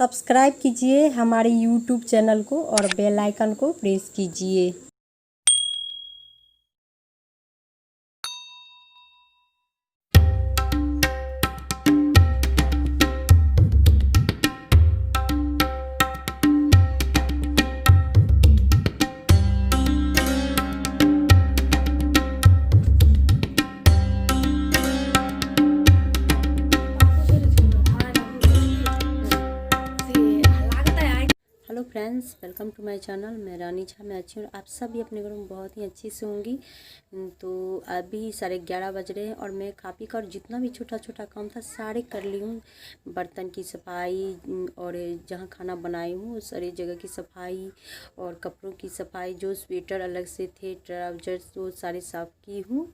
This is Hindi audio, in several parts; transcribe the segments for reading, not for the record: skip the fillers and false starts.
सब्सक्राइब कीजिए हमारे यूट्यूब चैनल को और बेल आइकन को प्रेस कीजिए। Hello friends, welcome to my channel. मैं रानी झा, मैं अच्छी हूँ। आप सब भी अपने घरों में बहुत ही अच्छी से होंगी। तो अभी 11:30 बज रहे हैं और मैं खा पी कर जितना भी छोटा छोटा काम था सारे कर ली हूँ। बर्तन की सफाई और जहाँ खाना बनाई हूँ सारी जगह की सफाई और कपड़ों की सफाई, जो स्वेटर अलग से थे, ट्राउजर्स, वो सारे साफ़ की हूँ।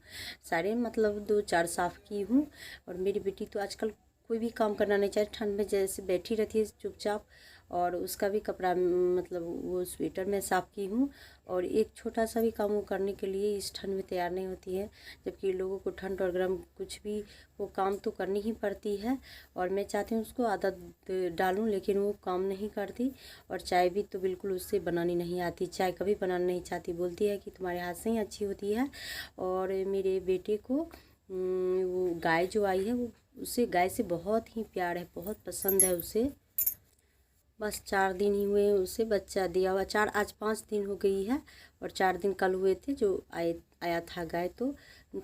सारे मतलब 2-4 साफ़ की हूँ। और मेरी बेटी तो आजकल कोई भी काम करना नहीं चाहिए, ठंड में जैसे बैठी रहती है चुपचाप। और उसका भी कपड़ा मतलब वो स्वेटर में साफ़ की हूँ। और एक छोटा सा भी काम वो करने के लिए इस ठंड में तैयार नहीं होती है, जबकि लोगों को ठंड और गर्म कुछ भी वो काम तो करनी ही पड़ती है। और मैं चाहती हूँ उसको आदत डालूँ, लेकिन वो काम नहीं करती। और चाय भी तो बिल्कुल उससे बनानी नहीं आती, चाय कभी बनाना नहीं चाहती, बोलती है कि तुम्हारे हाथ से ही अच्छी होती है। और मेरे बेटे को वो गाय जो आई है वो उसे गाय से बहुत ही प्यार है, बहुत पसंद है उसे। बस 4 दिन ही हुए उसे बच्चा दिया हुआ, आज 5 दिन हो गई है। और 4 दिन कल हुए थे जो आया था गाय। तो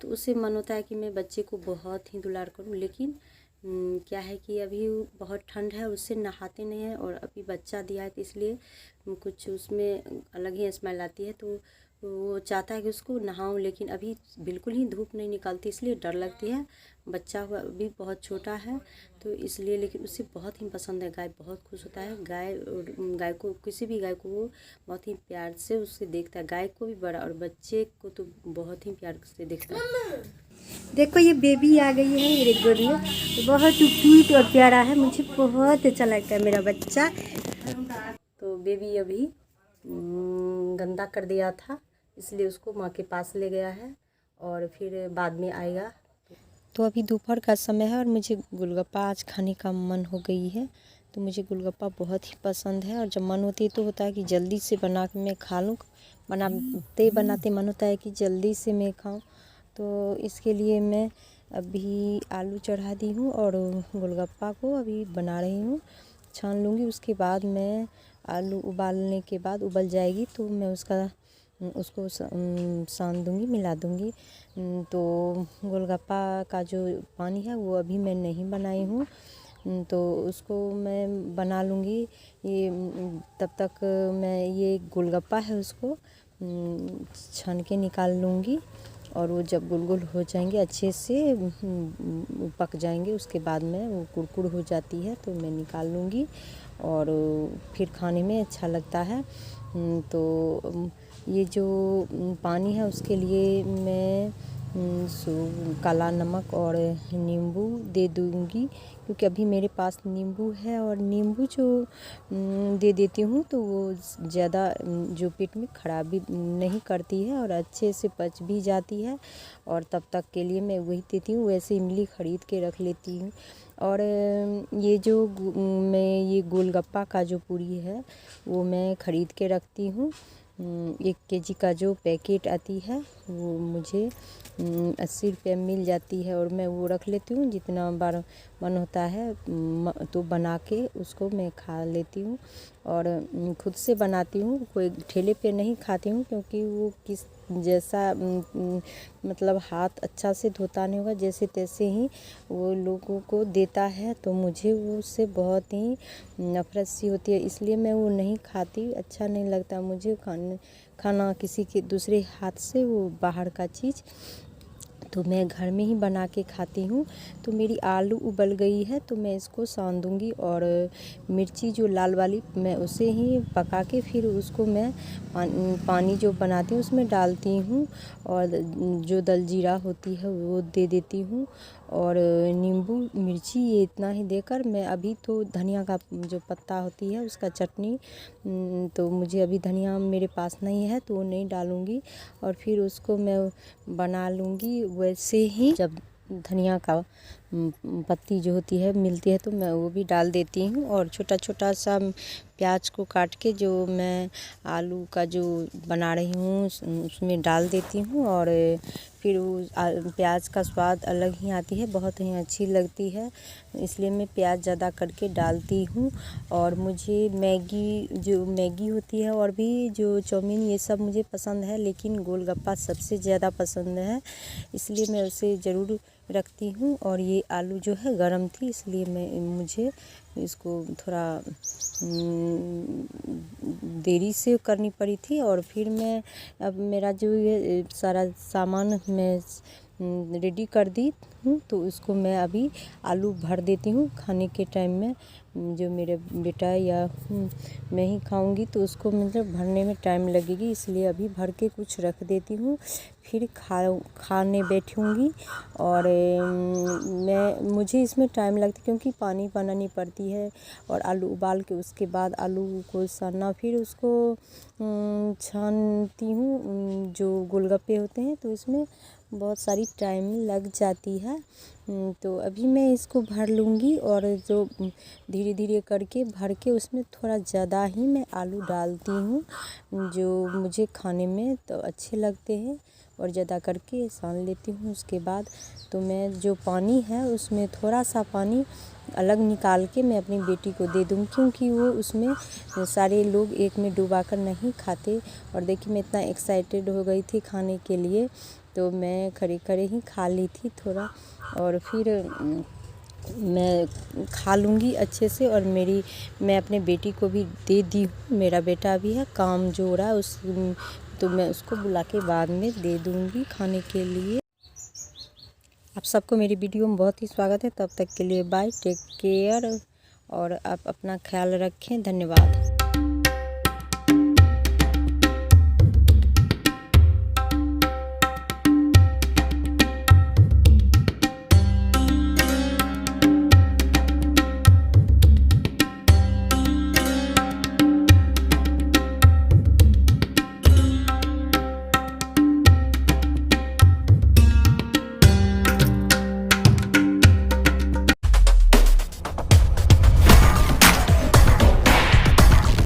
उससे मन होता है कि मैं बच्चे को बहुत ही दुलार करूं, लेकिन क्या है कि अभी बहुत ठंड है, उससे नहाते नहीं हैं। और अभी बच्चा दिया है तो इसलिए कुछ उसमें अलग ही स्मेल आती है। तो वो चाहता है कि उसको नहाऊं, लेकिन अभी बिल्कुल ही धूप नहीं निकलती, इसलिए डर लगती है। बच्चा हुआ अभी बहुत छोटा है तो इसलिए, लेकिन उसे बहुत ही पसंद है गाय, बहुत खुश होता है गाय। और गाय को, किसी भी गाय को वो बहुत ही प्यार से उससे देखता है, गाय को भी बड़ा और बच्चे को तो बहुत ही प्यार से देखता है। देखो ये बेबी आ गई है मेरे गोद में, बहुत ही क्यूट और प्यारा है, मुझे बहुत अच्छा लगता है मेरा बच्चा। तो बेबी अभी गंदा कर दिया था, इसलिए उसको माँ के पास ले गया है और फिर बाद में आएगा। तो अभी दोपहर का समय है और मुझे गोलगप्पा आज खाने का मन हो गई है। तो मुझे गोलगप्पा बहुत ही पसंद है और जब मन होती है तो होता है कि जल्दी से बना के मैं खा लूँ। बनाते बनाते मन होता है कि जल्दी से मैं खाऊं। तो इसके लिए मैं अभी आलू चढ़ा दी हूँ और गोलगप्पा को अभी बना रही हूँ। छान लूँगी, उसके बाद मैं आलू उबालने के बाद उबल जाएगी तो मैं उसको सान दूँगी, मिला दूँगी। तो गोलगप्पा का जो पानी है वो अभी मैं नहीं बनाई हूँ, तो उसको मैं बना लूँगी। ये तब तक मैं ये गोलगप्पा है उसको छान के निकाल लूँगी। और वो जब गुलगुल हो जाएंगे, अच्छे से पक जाएंगे, उसके बाद में वो कुरकुर हो जाती है तो मैं निकाल लूँगी और फिर खाने में अच्छा लगता है। तो ये जो पानी है उसके लिए मैं काला नमक और नींबू दे दूँगी, क्योंकि अभी मेरे पास नींबू है। और नींबू जो दे देती हूँ तो वो ज़्यादा जो पेट में खराबी नहीं करती है और अच्छे से पच भी जाती है। और तब तक के लिए मैं वही देती हूँ, वैसे इमली ख़रीद के रख लेती हूँ। और ये जो मैं ये गोलगप्पा का जो पूरी है वो मैं ख़रीद के रखती हूँ। 1 केजी का जो पैकेट आती है वो मुझे 80 रुपये मिल जाती है और मैं वो रख लेती हूँ। जितना बार मन होता है तो बना के उसको मैं खा लेती हूँ। और खुद से बनाती हूँ, कोई ठेले पे नहीं खाती हूँ, क्योंकि वो किस जैसा मतलब हाथ अच्छा से धोता नहीं होगा, जैसे तैसे ही वो लोगों को देता है तो मुझे वो उससे बहुत ही नफरत सी होती है, इसलिए मैं वो नहीं खाती। अच्छा नहीं लगता मुझे खाना किसी के दूसरे हाथ से, वो बाहर का चीज़। तो मैं घर में ही बना के खाती हूँ। तो मेरी आलू उबल गई है तो मैं इसको सान दूँगी और मिर्ची जो लाल वाली मैं उसे ही पका के फिर उसको मैं पानी जो बनाती हूँ उसमें डालती हूँ। और जो दलजीरा होती है वो दे देती हूँ और नींबू मिर्ची ये इतना ही देकर मैं अभी तो धनिया का जो पत्ता होती है उसका चटनी, तो मुझे अभी धनिया मेरे पास नहीं है तो वो नहीं डालूँगी। और फिर उसको मैं बना लूँगी वैसे ही। जब धनिया का पत्ती जो होती है मिलती है तो मैं वो भी डाल देती हूँ। और छोटा छोटा सा प्याज को काट के जो मैं आलू का जो बना रही हूँ उसमें डाल देती हूँ। और फिर वो प्याज का स्वाद अलग ही आती है, बहुत ही अच्छी लगती है, इसलिए मैं प्याज ज़्यादा करके डालती हूँ। और मुझे मैगी होती है और भी जो चाउमीन ये सब मुझे पसंद है, लेकिन गोलगप्पा सबसे ज़्यादा पसंद है, इसलिए मैं उसे ज़रूर रखती हूँ। और ये आलू जो है गरम थी, इसलिए मुझे इसको थोड़ा देरी से करनी पड़ी थी। और फिर मैं अब मेरा जो ये सारा सामान मैं रेडी कर दी हूँ, तो उसको मैं अभी आलू भर देती हूँ। खाने के टाइम में जो मेरे बेटा या मैं ही खाऊंगी तो उसको मतलब भरने में टाइम लगेगी, इसलिए अभी भर के कुछ रख देती हूँ, फिर खाने बैठूंगी। और मुझे इसमें टाइम लगता है क्योंकि पानी बनानी पड़ती है और आलू उबाल के उसके बाद आलू को सना, फिर उसको छानती हूँ जो गोलगप्पे होते हैं, तो इसमें बहुत सारी टाइम लग जाती है। तो अभी मैं इसको भर लूँगी और जो धीरे धीरे करके भर के उसमें थोड़ा ज़्यादा ही मैं आलू डालती हूँ जो मुझे खाने में तो अच्छे लगते हैं, और ज़्यादा करके सान लेती हूँ। उसके बाद तो मैं जो पानी है उसमें थोड़ा सा पानी अलग निकाल के मैं अपनी बेटी को दे दूँ, क्योंकि वो उसमें सारे लोग एक में डुबा कर नहीं खाते। और देखिए मैं इतना एक्साइटेड हो गई थी खाने के लिए, तो मैं खड़े खड़े ही खा ली थी थोड़ा, और फिर मैं खा लूँगी अच्छे से। और मैं अपने बेटी को भी दे दी हूँ, मेरा बेटा भी है काम जो हो रहा है तो मैं उसको बुला के बाद में दे दूँगी खाने के लिए। आप सबको मेरी वीडियो में बहुत ही स्वागत है। तब तक के लिए बाय, टेक केयर, और आप अपना ख्याल रखें। धन्यवाद।